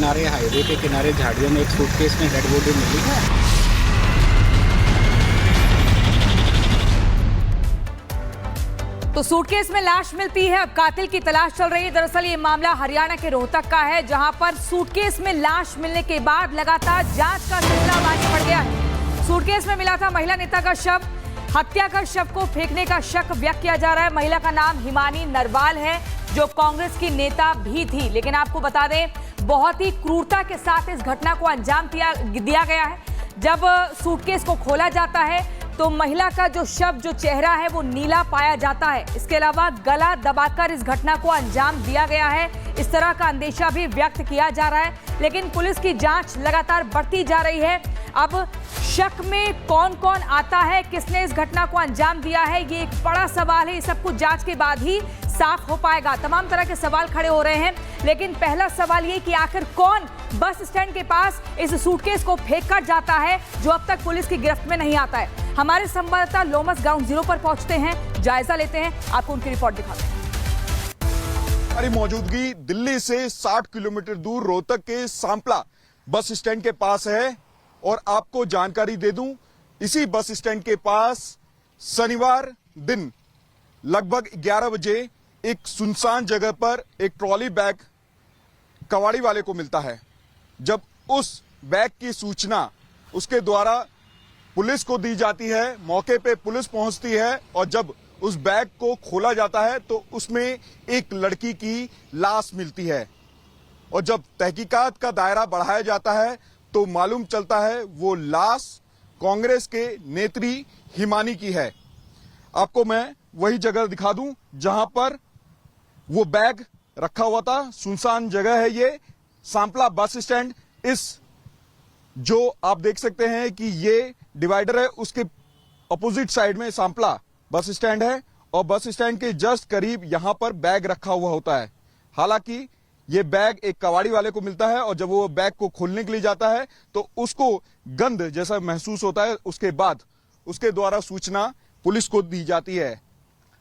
किनारे, हाईवे के किनारे झाड़ियों में एक सूटकेस में डेड बॉडी मिली है। तो सूटकेस में लाश मिलती है, अब कातिल की तलाश चल रही है। दरअसल ये मामला हरियाणा के रोहतक का है, जहां पर सूटकेस में लाश मिलने के बाद लगातार जांच का सिलसिला भारी पड़ गया है। सूटकेस में मिला था महिला नेता का शव। हत्या कर शव को फेंकने का शक व्यक्त किया जा रहा है। महिला का नाम हिमानी नरवाल है, जो कांग्रेस की नेता भी थी। लेकिन आपको बता दें, बहुत ही क्रूरता के साथ इस घटना को अंजाम दिया गया है। जब सूटकेस को खोला जाता है तो महिला का जो शव, जो चेहरा है, वो नीला पाया जाता है। इसके अलावा गला दबाकर इस घटना को अंजाम दिया गया है, इस तरह का अंदेशा भी व्यक्त किया जा रहा है। लेकिन पुलिस की जांच लगातार बढ़ती जा रही है। अब शक में कौन कौन आता है, किसने इस घटना को अंजाम दिया है, ये एक बड़ा सवाल है। ये सब कुछ जांच के बाद ही साफ हो पाएगा। तमाम तरह के सवाल खड़े हो रहे हैं, लेकिन पहला सवाल ये कि आखिर कौन बस स्टैंड के पास इस सूटकेस को फेंक कर जाता है, जो अब तक पुलिस की गिरफ्त में नहीं आता है। हमारे संवाददाता लोमस ग्राउंड जीरो पर पहुंचते हैं, जायजा लेते हैं, आपको उनकी रिपोर्ट दिखाते हैं। हमारी मौजूदगी दिल्ली से 60 किलोमीटर दूर रोहतक के सांपला बस स्टैंड के पास है और आपको जानकारी दे दूं, इसी बस स्टैंड के पास शनिवार दिन लगभग 11 बजे एक सुनसान जगह पर एक ट्रॉली बैग कबाड़ी वाले को मिलता है। जब उस बैग की सूचना उसके द्वारा पुलिस को दी जाती है, मौके पे पुलिस पहुंचती है और जब उस बैग को खोला जाता है तो उसमें एक लड़की की लाश मिलती है। और जब तहकीकात का दायरा बढ़ाया जाता है तो मालूम चलता है वो लाश कांग्रेस के नेत्री हिमानी की है। आपको मैं वही जगह दिखा दूं जहां पर वो बैग रखा हुआ था। सुनसान जगह है ये, सांपला बस स्टैंड। इस जो आप देख सकते हैं कि ये डिवाइडर है, उसके अपोजिट साइड में सांपला बस स्टैंड है और बस स्टैंड के जस्ट करीब यहां पर बैग रखा हुआ होता है। हालांकि ये बैग एक कबाड़ी वाले को मिलता है और जब वो बैग को खोलने के लिए जाता है तो उसको गंध जैसा महसूस होता है। उसके बाद उसके द्वारा सूचना पुलिस को दी जाती है।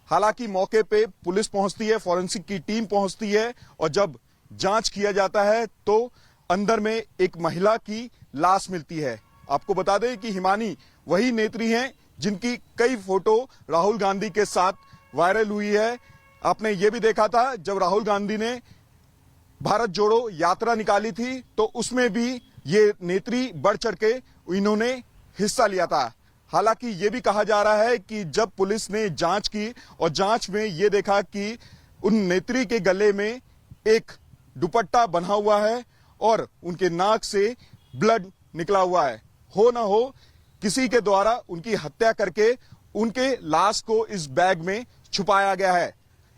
हालांकि मौके पे पुलिस पहुंचती है, फॉरेंसिक की टीम पहुंचती है और जब जांच किया जाता है तो अंदर में एक महिला की लाश मिलती है। आपको बता दें कि हिमानी वही नेत्री हैं जिनकी कई फोटो राहुल गांधी के साथ वायरल हुई है। आपने ये भी देखा था जब राहुल गांधी ने भारत जोड़ो यात्रा निकाली थी तो उसमें भी ये नेत्री बढ़ चढ़ के इन्होंने हिस्सा लिया था। हालांकि ये भी कहा जा रहा है कि जब पुलिस ने जांच की और जांच में ये देखा कि उन नेत्री के गले में एक दुपट्टा बंधा हुआ है और उनके नाक से ब्लड निकला हुआ है। हो ना हो किसी के द्वारा उनकी हत्या करके उनके लाश को इस बैग में छुपाया गया है।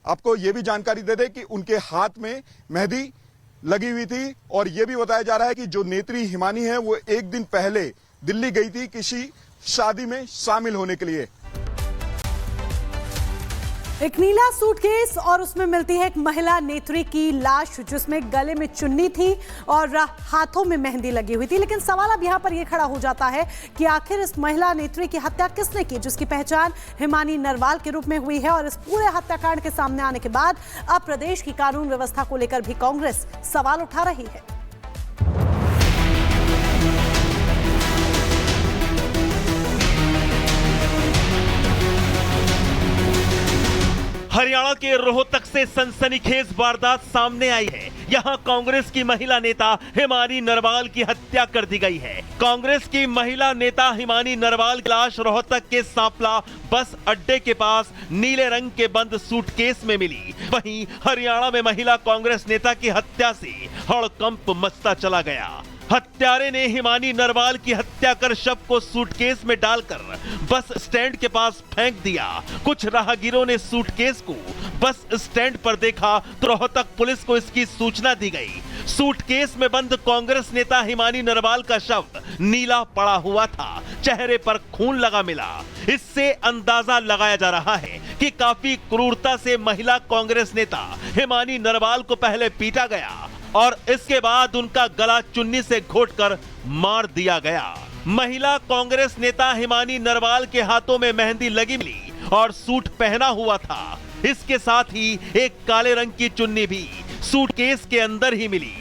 आपको यह भी जानकारी दे दें कि उनके हाथ में मेहंदी लगी हुई थी और यह भी बताया जा रहा है कि जो नेत्री हिमानी है वो एक दिन पहले दिल्ली गई थी किसी शादी में शामिल होने के लिए। एक नीला सूटकेस और उसमें मिलती है एक महिला नेत्री की लाश, जिसमें गले में चुन्नी थी और हाथों में मेहंदी लगी हुई थी। लेकिन सवाल अब यहाँ पर यह खड़ा हो जाता है कि आखिर इस महिला नेत्री की हत्या किसने की, जिसकी पहचान हिमानी नरवाल के रूप में हुई है। और इस पूरे हत्याकांड के सामने आने के बाद अब प्रदेश की कानून व्यवस्था को लेकर भी कांग्रेस सवाल उठा रही है। हरियाणा के रोहतक से सनसनीखेज वारदात सामने आई है। यहां कांग्रेस की महिला नेता हिमानी नरवाल की हत्या कर दी गई है। कांग्रेस की महिला नेता हिमानी नरवाल की लाश रोहतक के सांपला बस अड्डे के पास नीले रंग के बंद सूटकेस में मिली। वहीं हरियाणा में महिला कांग्रेस नेता की हत्या से हड़कंप मचता चला गया। हत्यारे ने हिमानी नरवाल की हत्या कर शव को सूटकेस में डालकर बस स्टैंड के पास फेंक दिया। कुछ राहगीरों ने सूटकेस को बस स्टैंड पर देखा तो रोहतक पुलिस को इसकी सूचना दी गई। सूटकेस में बंद कांग्रेस नेता हिमानी नरवाल का शव नीला पड़ा हुआ था, चेहरे पर खून लगा मिला। इससे अंदाजा लगाया जा रहा है कि काफी क्रूरता से महिला कांग्रेस नेता हिमानी नरवाल को पहले पीटा गया और इसके बाद उनका गला चुन्नी से घोंटकर मार दिया गया। महिला कांग्रेस नेता हिमानी नरवाल के हाथों में मेहंदी लगी मिली और सूट पहना हुआ था। इसके साथ ही एक काले रंग की चुन्नी भी सूटकेस के अंदर ही मिली।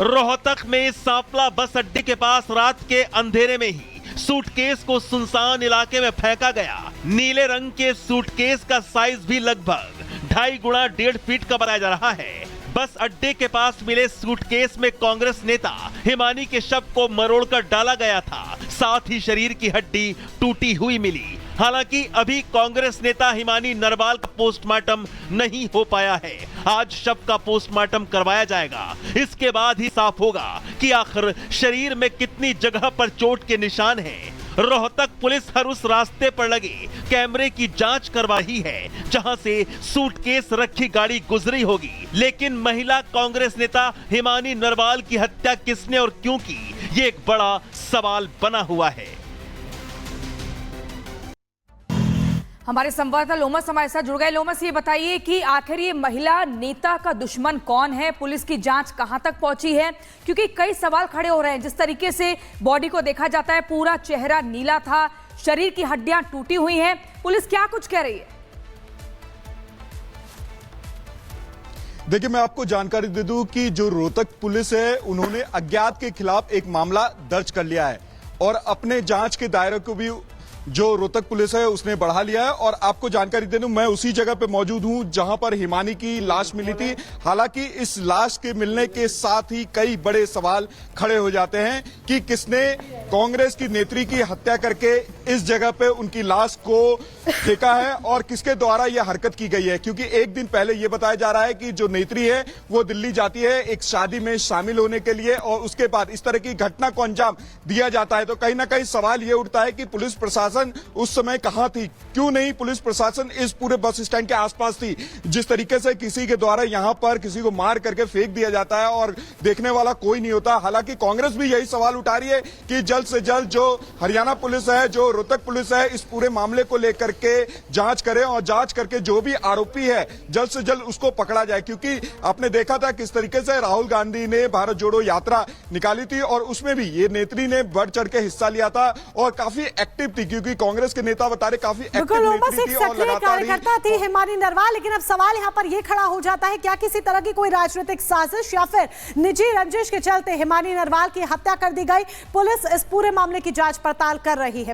रोहतक में सांपला बस अड्डे के पास रात के अंधेरे में ही सूटकेस को सुनसान इलाके में फेंका गया। नीले रंग के सूटकेस का साइज भी लगभग 2.5 गुणा 1.5 फीट का बताया जा रहा है। बस अड्डे के पास मिले सूटकेस में कांग्रेस नेता हिमानी के शव को मरोड़कर डाला गया था। साथ ही शरीर की हड्डी टूटी हुई मिली। हालांकि अभी कांग्रेस नेता हिमानी नरवाल का पोस्टमार्टम नहीं हो पाया है। आज शव का पोस्टमार्टम करवाया जाएगा। इसके बाद ही साफ होगा कि आखिर शरीर में कितनी जगह पर चोट के निशान हैं। रोहतक पुलिस हर उस रास्ते पर लगे कैमरे की जांच करवा रही है जहां से सूटकेस रखी गाड़ी गुजरी होगी। लेकिन महिला कांग्रेस नेता हिमानी नरवाल की हत्या किसने और क्यों की, ये एक बड़ा सवाल बना हुआ है। हमारे संवाददाता लोमस हमारे साथ जुड़ गए। लोमस, ये बताइए कि आखिर ये महिला नेता का दुश्मन कौन है, पुलिस की जांच कहां तक पहुंची है? क्योंकि कई सवाल खड़े हो रहे हैं। जिस तरीके से बॉडी को देखा जाता है, पूरा चेहरा नीला था, शरीर की हड्डियां टूटी हुई हैं, पुलिस क्या कुछ कह रही है? देखिए, मैं आपको जानकारी दे दूं कि जो रोहतक पुलिस है उन्होंने अज्ञात के खिलाफ एक मामला दर्ज कर लिया है और अपने जांच के दायरे को भी जो रोहतक पुलिस है उसने बढ़ा लिया है। और आपको जानकारी दे दूं, मैं उसी जगह पे मौजूद हूं जहां पर हिमानी की लाश मिली थी। हालांकि इस लाश के मिलने के साथ ही कई बड़े सवाल खड़े हो जाते हैं कि किसने कांग्रेस की नेत्री की हत्या करके इस जगह पे उनकी लाश को फेंका है और किसके द्वारा यह हरकत की गई है। क्योंकि एक दिन पहले यह बताया जा रहा है कि जो नेत्री है वो दिल्ली जाती है एक शादी में शामिल होने के लिए और उसके बाद इस तरह की घटना को अंजाम दिया जाता है। तो कहीं ना कहीं सवाल यह उठता है कि पुलिस प्रशासन उस समय कहां थी, क्यों नहीं पुलिस प्रशासन इस पूरे बस स्टैंड के आसपास थी। जिस तरीके से किसी के द्वारा यहां पर किसी को मार करके फेंक दिया जाता है और देखने वाला कोई नहीं होता। हालांकि कांग्रेस भी यही सवाल उठा रही है कि जल्द से जल्द जो हरियाणा पुलिस है, जो रोहतक पुलिस है, इस पूरे मामले को लेकर के जांच करें और जांच करके जो भी आरोपी है जल्द से जल्द उसको पकड़ा जाए। क्योंकि आपने देखा था किस तरीके से राहुल गांधी ने भारत जोड़ो यात्रा निकाली थी और उसमें भी ये नेत्री ने बढ़ चढ़ के हिस्सा लिया था और काफी एक्टिव थी। क्योंकि कांग्रेस के नेता बता रहे काफी एक्टिव नेत्री थी और लगातार कार्यकर्ता थी हिमानी नरवाल। लेकिन अब सवाल यहां पर यह खड़ा हो जाता है, क्या किसी तरह की कोई राजनीतिक साजिश या फिर निजी रंजिश के चलते हिमानी नरवाल की हत्या कर दी गई? पुलिस इस पूरे मामले की जांच पड़ताल कर रही है।